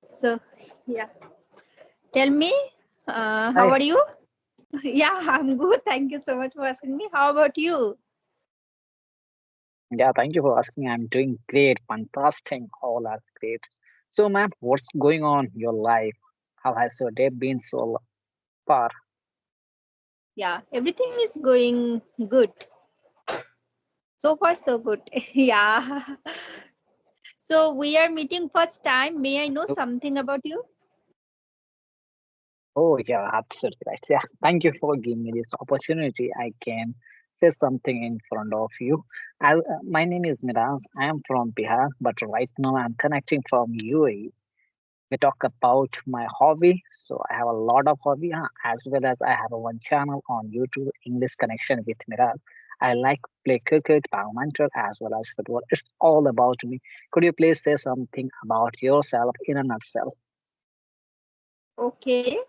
So, yeah, tell me, how Hi. are you? Yeah, I'm good. Thank you so much for asking me. How about you? Yeah, thank you for asking. I'm doing great, fantastic. All are great. So, ma'am, what's going on in your life? How has your day been so far? Yeah, everything is going good. So far, so good. Yeah. So, we are meeting first time. May I know Oh, something about you? oh, yeah, absolutely right. Yeah, thank you for giving me this opportunity. I can say something in front of you. My name is Miraz. I am from Bihar, but right now I'm connecting from UAE. We talk about my hobby. So I have a lot of hobby, as well as I have a one channel on YouTube, English Connection with Miraz. I like play cricket, badminton, as well as football. It's all about me. Could you please say something about yourself in a nutshell? Okay.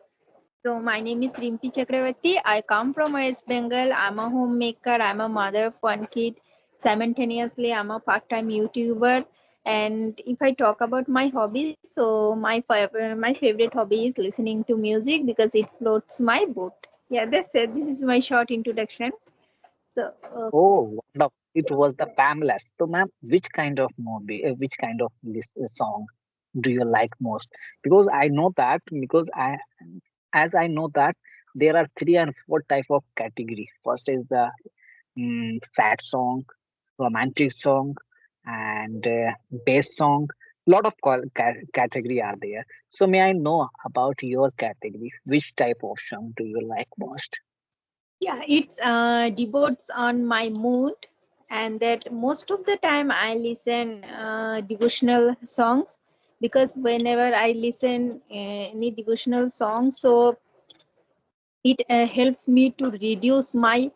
So, my name is Rimpi Chakravarti. I come from West Bengal. I'm a homemaker. I'm a mother of one kid. Simultaneously, I'm a part-time YouTuber. And if I talk about my hobby, so my favorite hobby is listening to music because it floats my boat. Yeah, that's it. This is my short introduction. So, Oh, wonderful. It was the Pamela. So, ma'am, which kind of movie, which kind of song do you like most? Because I know that, as I know that there are three and four type of category. First is the sad song, romantic song, and bass song. Lot of category are there. So may I know about your category? Which type of song do you like most? yeah, it's devotes on my mood, and that most of the time I listen devotional songs because whenever I listen any devotional song, so it helps me to reduce my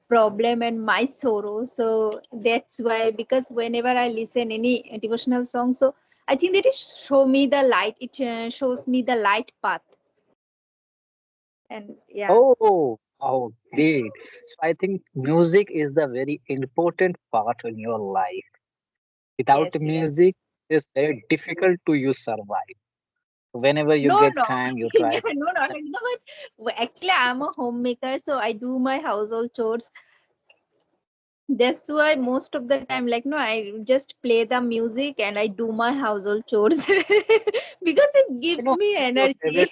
problem and my sorrow. So that's why, because whenever I listen any devotional song, so I think that it show me the light. It shows me the light path, and yeah. Oh, oh, great. So I think music is the very important part in your life. Without Yes, yes. music, it's very difficult to you survive. Whenever you No, get no, time, you try yeah, to no, not at the moment. Actually, I'm a homemaker, so I do my household chores. That's why most of the time, like, no, I just play the music and I do my household chores because it gives me what's your energy. favorite.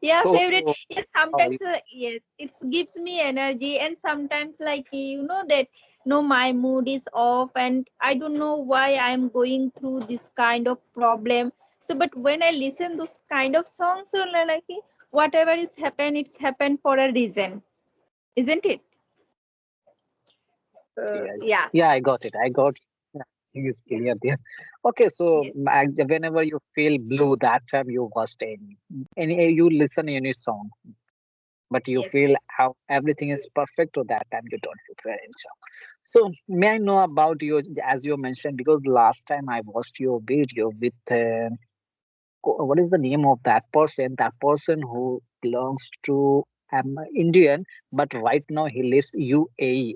Yeah, favorite. Oh, Yes, oh, sometimes, yes, it gives me energy, and sometimes, like, that no, my mood is off, and I don't know why I'm going through this kind of problem. So, but when I listen those kind of songs, so like whatever is happened, it's happened for a reason, isn't it? yeah, Yeah. yeah, I got it. I got. Yeah, I think it's clear there. Okay, so Yes. whenever you feel blue, that time you watch any you listen any song, but you Yes. feel how everything is perfect, so that time you don't feel any song. So may I know about you, as you mentioned, because last time I watched your video with what is the name of that person? That person who belongs to Indian, but right now he lives UAE.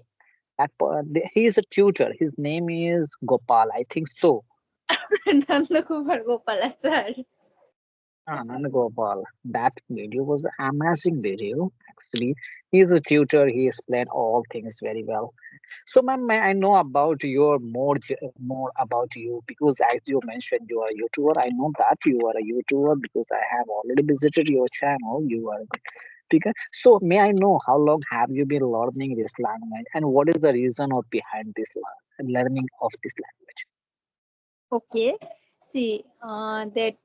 He is a tutor. His name is Gopal, I think so. Nandakumar Gopala sir. Anand Gopal. That video was an amazing video. Actually, he is a tutor. He explained all things very well. So, ma'am, may I know about your more about you, because as you mentioned, you are a YouTuber. I know that you are a YouTuber because I have already visited your channel. You are a good speaker. So, may I know how long have you been learning this language, and what is the reason of behind this learning of this language? Okay. See, that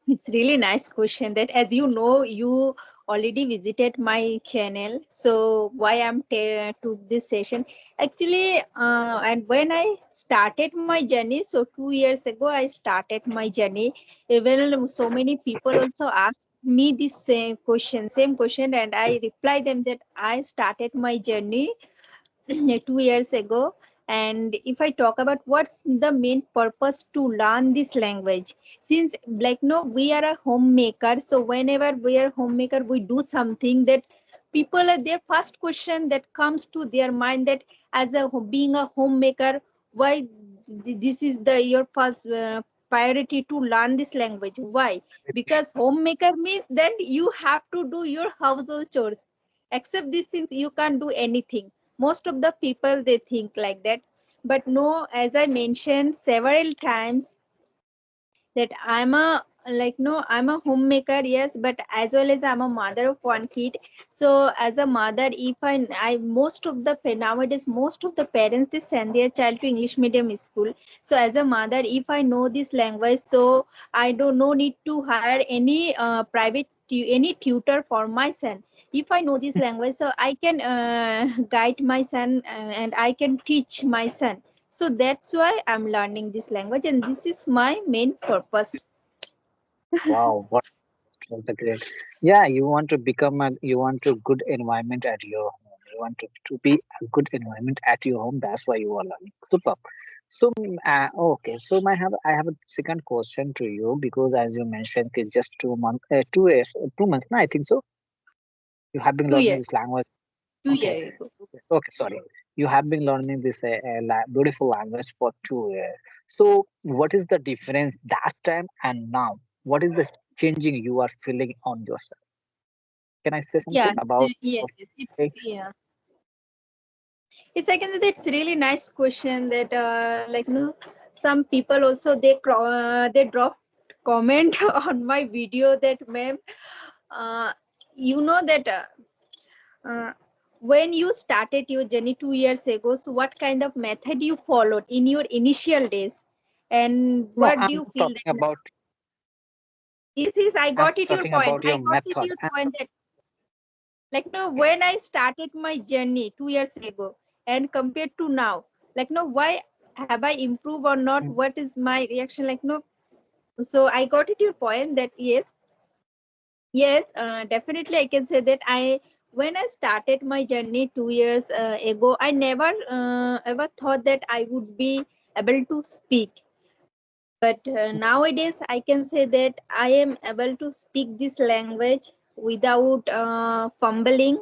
it's really nice question. That, as you know, you already visited my channel. So why I'm to this session? Actually, and when I started my journey, so 2 years ago I started my journey. Even so many people also asked me this same question, and I reply them that I started my journey 2 years ago. And if I talk about what's the main purpose to learn this language, since, like, no, we are a homemaker, so whenever we are homemaker, we do something that people are their first question that comes to their mind, that as a being a homemaker, why this is the your first priority to learn this language. Why? Because homemaker means that you have to do your household chores. Except these things, you can't do anything. Most of the people they think like that, but no. As I mentioned several times, that I'm a like no, I'm a homemaker, yes, but as well as I'm a mother of one kid. So as a mother, if I most of the nowadays most of the parents they send their child to English medium school. So as a mother, if I know this language, so I don't no need to hire any any tutor for my son. If I know this language, so I can guide my son, and I can teach my son. So that's why I'm learning this language, and this is my main purpose. Wow, what was the great? Yeah, you want to become a, you want to good environment at your home. You want to be a good environment at your home. That's why you are learning. Super. So, okay. So, I have a second question to you because as you mentioned, it's just 2 months, 2 years, 2 months. No, I think so. You have been two learning years this language. two Okay. years ago. Okay. Sorry. You have been learning this beautiful language for 2 years. So, what is the difference that time and now? What is the changing you are feeling on yourself? Can I say Yeah, something about yes, your yes, it's feeling? yeah. It's like it's really nice question that like no, some people also they drop comment on my video that ma'am, uh, you know that uh, when you started your journey 2 years ago, so what kind of method you followed in your initial days, and No, what do I'm you not feel talking that about. is I I'm got it your talking point. about I your got it method. your point that like no, when I started my journey 2 years ago and compared to now, like no, why have I improved or not? Mm, What is my reaction? Like no, so I got it your point that yes, yes, definitely I can say that I when I started my journey 2 years ago, I never ever thought that I would be able to speak. But nowadays, I can say that I am able to speak this language without fumbling,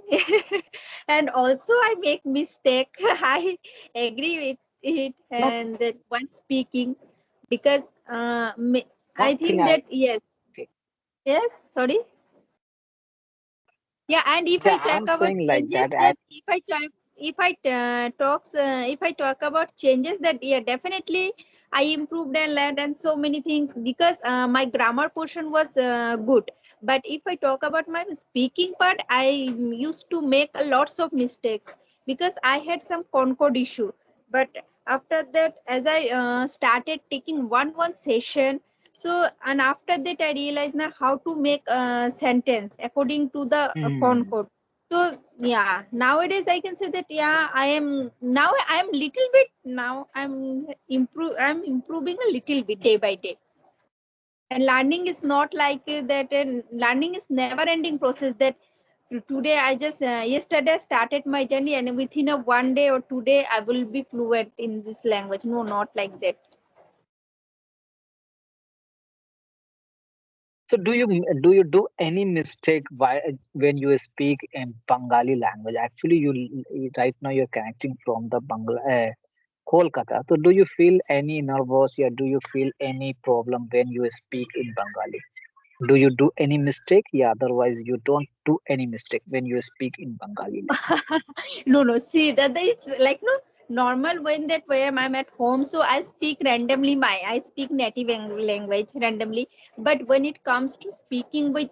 and also I make mistake. I agree with it, Not and that when speaking, because I one thing think I. that yes, Okay. yes, sorry. Yeah, and if I Yeah, talk I'm about saying like changes, that. that if I talk about changes, that yeah, definitely I improved and learned and so many things because my grammar portion was good. But if I talk about my speaking part, I used to make a lots of mistakes because I had some concord issue. But after that, as I started taking one session, so and after that I realized now how to make a sentence according to the Hmm. concord. So yeah, nowadays I can say that yeah, I am little bit now I'm improving a little bit day by day. And learning is not like that. And learning is never ending process. That today I just yesterday I started my journey, and within a 1 day or 2 day I will be fluent in this language. No, not like that. So do you do any mistake when you speak in Bengali language? Actually, right now you're connecting from the Kolkata. So do you feel any nervous? Yeah, do you feel any problem when you speak in Bengali? Do you do any mistake? Yeah, otherwise you don't do any mistake when you speak in Bengali language. No, no. See that it's like no normal when that where I'm at home. So I speak randomly. I speak native language randomly. But when it comes to speaking with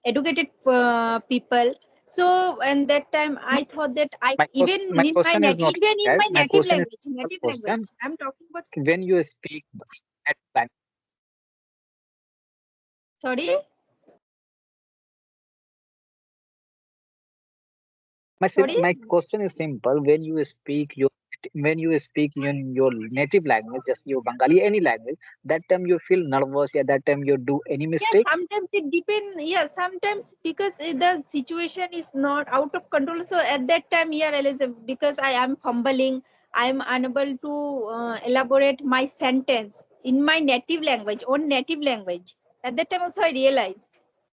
educated people, so and that time No, I thought that I my question is not like even in that. my My question is simple native question. language. I'm talking about. When you speak that language, Sorry, sorry. my question is simple. When you speak in your native language, just your Bengali any language, that time you feel nervous. Yeah, that time you do any Yeah, mistake. sometimes it depends. Yeah, sometimes because the situation is not out of control. So at that time, yeah, Elizabeth, because I am fumbling, I am unable to elaborate my sentence in my native language, own native language. At that time, also I realize.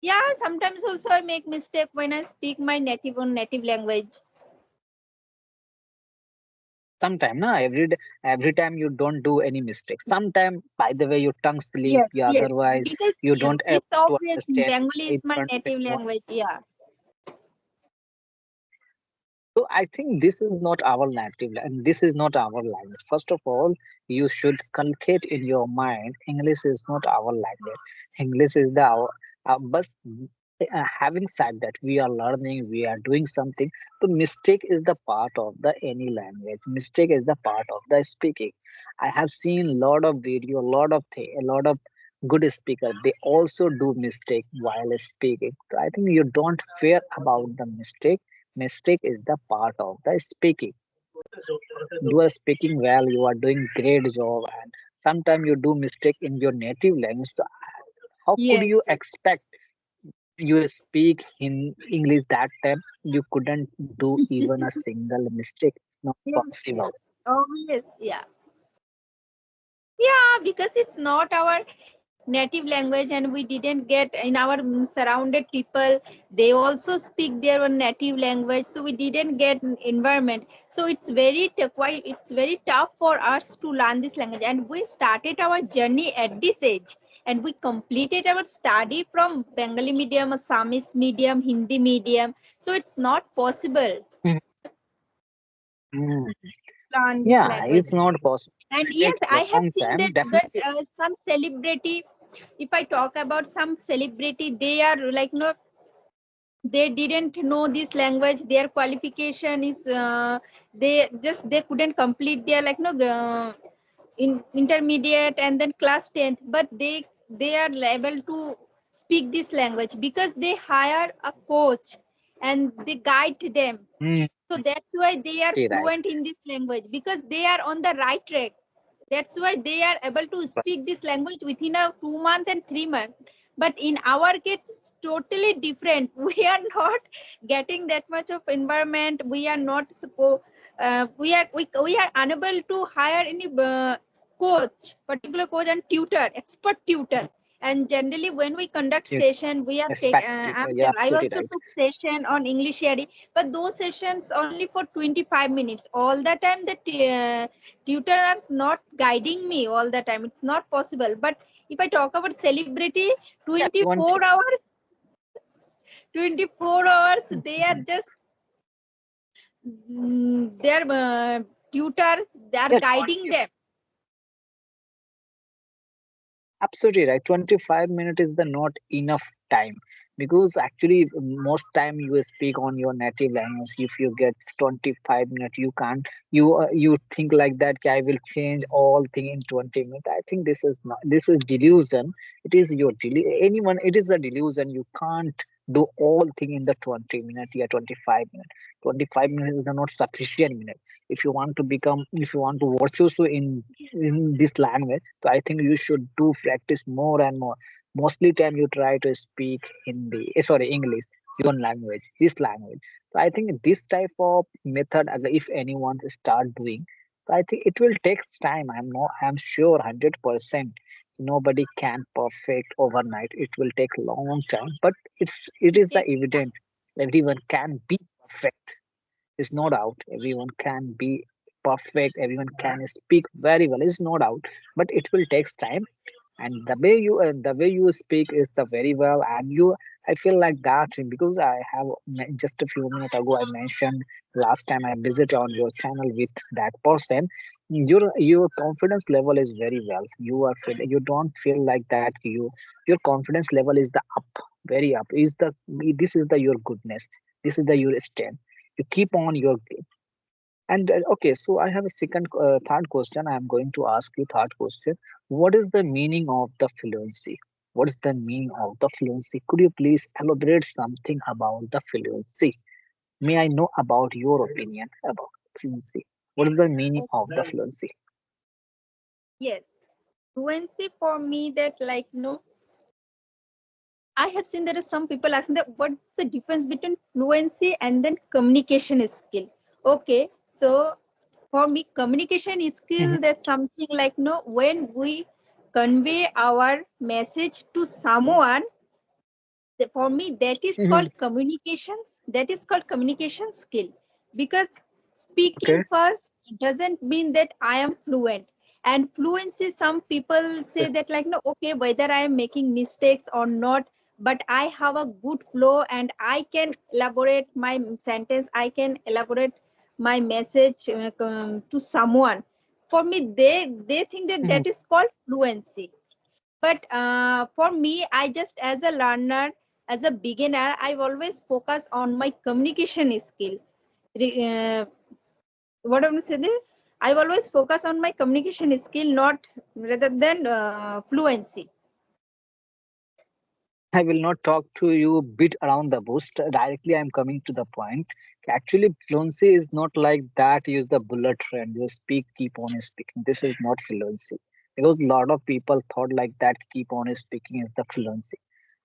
Yeah, sometimes also I make mistake when I speak my native language. Sometime, na every time you don't do any mistake. Sometime, by the way, your tongue slip. Yes, Yeah, yes. otherwise Because you don't able it's to obvious understand Bengali is it. my native language. Yeah. So I think this is not our native and this is not our language. First of all, you should culcate in your mind. English is not our language. English is the our. But having said that, we are learning, we are doing something. So mistake is the part of the any language. Mistake is the part of the speaking. I have seen lot of video, a lot of good speaker. They also do mistake while speaking. So I think you don't fear about the mistake. Mistake is the part of the speaking. You are speaking well, you are doing great job, and sometimes you do mistake in your native language. So how could Yes. you expect you speak in English that time? You couldn't do even a single mistake. It's not Yes. possible. Yes. Obvious. Yeah. Yeah, because it's not our native language, and we didn't get in our surrounded people. They also speak their own native language, so we didn't get an environment. So it's quite it's very tough for us to learn this language. And we started our journey at this age, and we completed our study from Bengali medium, Assamese medium, Hindi medium. So it's not possible Mhm. Mm. to learn this Yeah, language. it's not possible. And It yes, takes I have long seen time. that Definitely. some celebrity, if I talk about some celebrity, they are like no, they didn't know this language. Their qualification is they couldn't complete their like no in intermediate and then class 10th, but they are able to speak this language because they hire a coach and they guide them. Mm, So that's why they are absolutely right. fluent in this language because they are on the right track. That's why they are able to Right. speak this language within a 2 month and 3 month. But in our case, it's totally different. We are not getting that much of environment. We are not supposed. We are unable to hire any coach, particular coach and tutor, expert tutor. And generally, when we conduct You session, we are take. expect it. You're I absolutely also right. took session on English, but those sessions only for 25 minutes. All the time, the tutor are not guiding me all the time. It's not possible. But if I talk about celebrity, Yeah, 20. 24 hours, 24 hours, they are just their tutor, they are Yeah, guiding them. absolutely right. 25 minutes is the not enough time because actually most time you speak on your native language. If you get 25 minutes, you can't. You think like that. "Okay, I will change all thing in 20 minutes." I think this is not. This is delusion. It is your anyone. It is a delusion. You can't do all thing in the 20 minutes. Yeah, 25 minutes. 25 minutes is the not sufficient minute. If you want to become, if you want to virtuoso in this language, so I think you should do practice more and more. Mostly time you try to speak Hindi, sorry, English, your language, his language. So I think this type of method, if anyone start doing, so I think it will take time. I'm sure 100%. Nobody can perfect overnight. It will take long time, but it is the Yes, evident everyone can be perfect. It's no doubt everyone can be perfect, everyone can speak very well. It's no doubt, but it will take time. And the way you speak is the very well, and you I feel like that because I have just a few minutes ago I mentioned last time I visited on your channel with that person. Your confidence level is very well. You don't feel like that. Your confidence level is the up, very up. Is the This is the your goodness. This is the your strength. You keep on your and okay, so I have a third question. I am going to ask you third question. What is the meaning of the fluency? What is the meaning of the fluency? Could you please elaborate something about the fluency? May I know about your opinion about fluency? What is the meaning of the okay. fluency? Yes. Fluency for me that like no, I have seen there are some people asking that what's the difference between fluency and then communication skill. Okay, so for me, communication Mhm, skill that's something like no, when we convey our message to someone, for me that is mhm, called communications. That is called communication skill because Speaking Okay. first doesn't mean that I am fluent. And fluency, some people say Yes. that, like, no, okay, whether I am making mistakes or not, but I have a good flow and I can elaborate my sentence, I can elaborate my message to someone. For me, they think that Mhm. that is called fluency. But for me, I just, as a learner, as a beginner, I always focus on my communication skill. Re- what I'm saying, I always focus on my communication skill, not rather than fluency. I will not talk to you bit around the bush. Directly, I'm coming to the point. Actually, fluency is not like that. Use the bullet train. You speak, keep on speaking. This is not fluency. Because a lot of people thought like that. Keep on speaking is the fluency.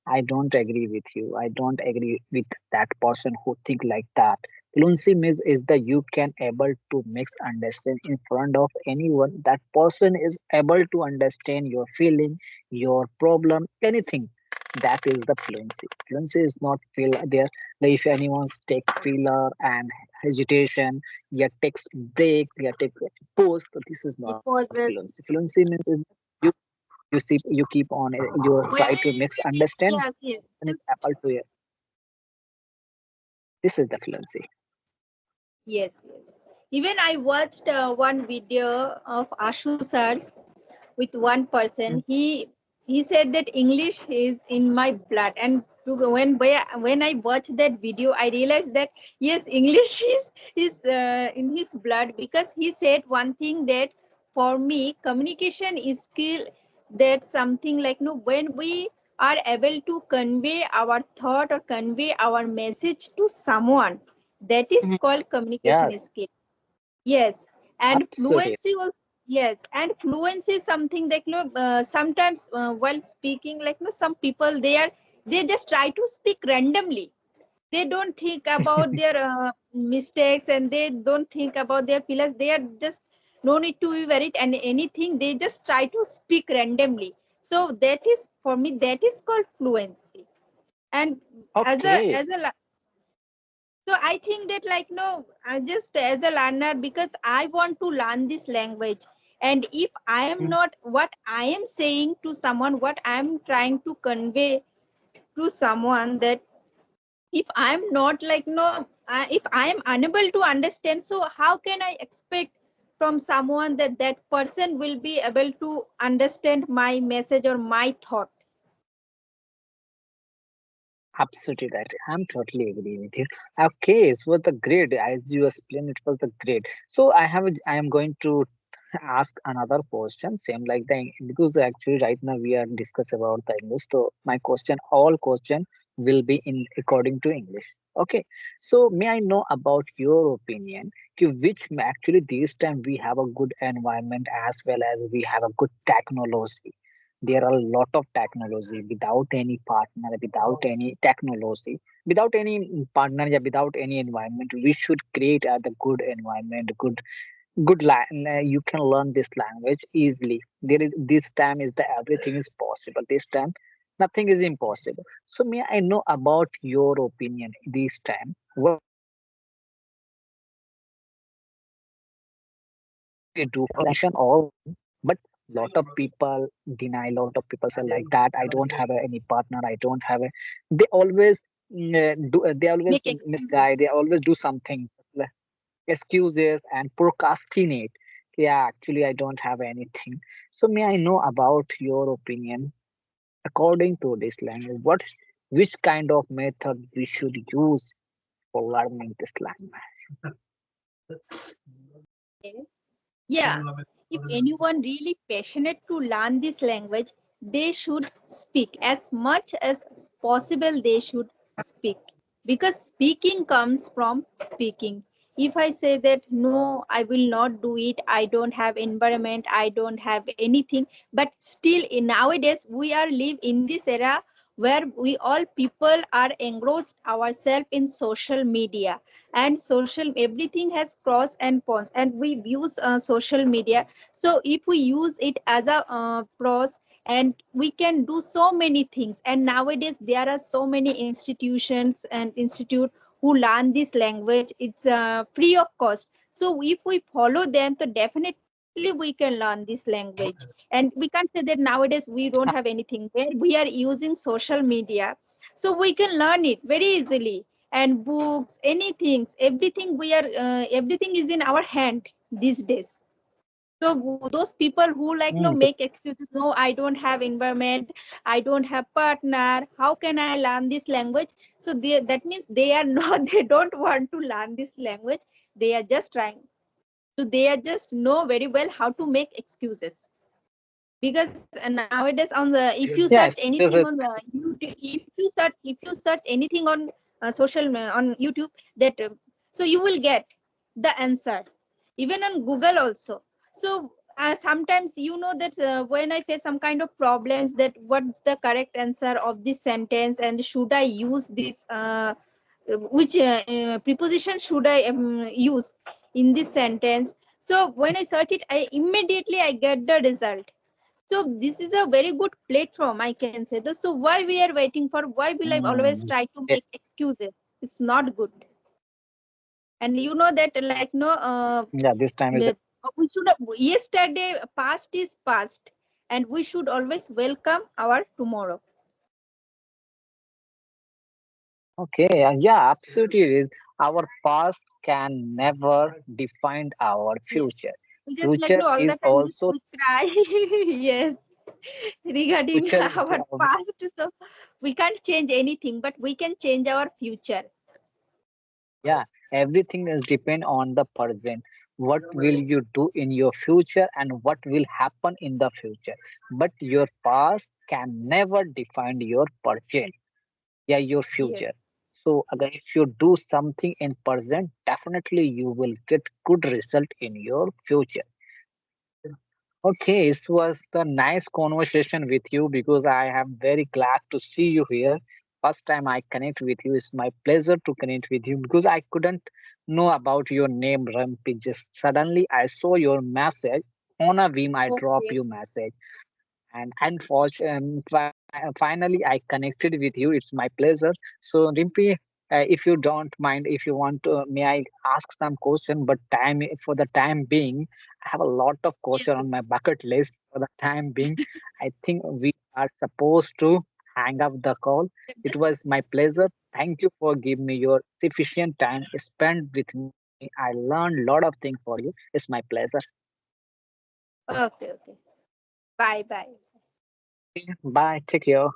I don't agree with you. I don't agree with that person who think like that. Fluency means is that you can able to mix understand in front of anyone. That person is able to understand your feeling, your problem, anything. That is the fluency. Fluency is not feel there. Like if anyone's take filler and hesitation, yeah, takes break, yeah, take pause. This is not Because fluency. Fluency means you you see you keep on you try whoever to will mix be, understand yes, yes, and it's just able to this is the fluency. yes, yes. Even I watched one video of Ashu Sir's with one person. Mm, He said that English is in my blood, and when I watched that video, I realized that yes, English is in his blood, because he said one thing that for me communication is skill, that something like, no, when we are able to convey our thought or convey our message to someone, that is mhm. called communication Yes, skill. Yes, and absolutely. fluency was, yes, and fluency is something that, sometimes while speaking, like, some people, they just try to speak randomly. They don't think about their mistakes, and they don't think about their feelings. They are just, no need to be worried and anything. They just try to speak randomly. So that is, for me, that is called fluency. And as a Okay. as a so I think that, like, no, I just, as a learner, because I want to learn this language. And if I am Mm, not, what I am saying to someone, what I am trying to convey to someone, that if I am not, like, no, if I am unable to understand, so how can I expect from someone that that person will be able to understand my message or my thought? absolutely right. I'm totally agree with you. Okay, it was the great as you explained. It was the great. So I am going to ask another question, same like the because actually right now we are discuss about the English. So my question, all question will be in according to English. Okay. So may I know about your opinion? Which actually this time we have a good environment as well as we have a good technology. There are a lot of technology without any partner, without any technology, without any partner, yeah, without any environment. We should create the good environment, you can learn this language easily. There is this time is the everything is possible. This time nothing is impossible. So may I know about your opinion this time? What we do for language education? What we do for education all the time? But lot of people deny. Lot of people say like that. I don't have any partner. I don't have a. They always do. They always Make excuses. misguide. They always do something excuses and procrastinate. Yeah, actually, I don't have anything. So, may I know about your opinion according to this language? Which kind of method we should use for learning this language? Okay. Yeah, if anyone really passionate to learn this language, they should speak as much as possible. They should speak, because speaking comes from speaking. If I say that no, I will not do it, I don't have environment, I don't have anything, but still, in nowadays we are live in this era where we all people are engrossed ourselves in social media, and social, everything has pros and cons, and we use social media. So if we use it as a pros, and we can do so many things, and nowadays there are so many institutions and institute who learn this language. It's free of cost. So if we follow them, so definitely we can learn this language. And we can't say that nowadays we don't have anything. Where we are using social media, so we can learn it very easily. And books, anything, everything everything is in our hand these days. So those people who like no Mm, make excuses, no, I don't have environment, I don't have partner, how can I learn this language? So that means they are not, they don't want to learn this language. They are just trying. So they are just know very well how to make excuses. Because nowadays on the, if you search yes, anything this on is the YouTube, if you search anything on on YouTube, that so you will get the answer, even on Google also. So sometimes you know that when I face some kind of problems, that what's the correct answer of this sentence, and should I use this which preposition should I use in this sentence. So when I search it, I immediately I get the result. So this is a very good platform, I can say this. So why we are waiting for? Why will I always mm, try to eh, make excuses? It's not good. And you know that like no, yeah, this time is we should yesterday past is past, and we should always welcome our tomorrow. okay. Yeah, absolutely. It is. Our past can never define our Yes. future. We just like Future no all is the time just also we cry. Yes, regarding future is our past. So we can't change anything, but we can change our future. yeah, everything is depend on the present. What will you do in your future and what will happen in the future? But your past can never define your present. Yeah, your Yes. future. So again, if you do something in present, definitely you will get good result in your future. Okay, it was the nice conversation with you because I am very glad to see you here. First time I connect with you, it's my pleasure to connect with you because I couldn't know about your name, Rampi. Just suddenly I saw your message on a whim. I drop Okay. you message, and unfortunately, finally I connected with you. It's my pleasure. So, Rimpi, if you don't mind, if you want to, may I ask some question? But time for the time being, I have a lot of Yes. question on my bucket list. For the time being, I think we are supposed to hang up the call. It Just was my pleasure. Thank you for giving me your sufficient time spent with me. I learned a lot of things for you. It's my pleasure. okay. Okay. Bye. Bye. Okay, bye. Take care.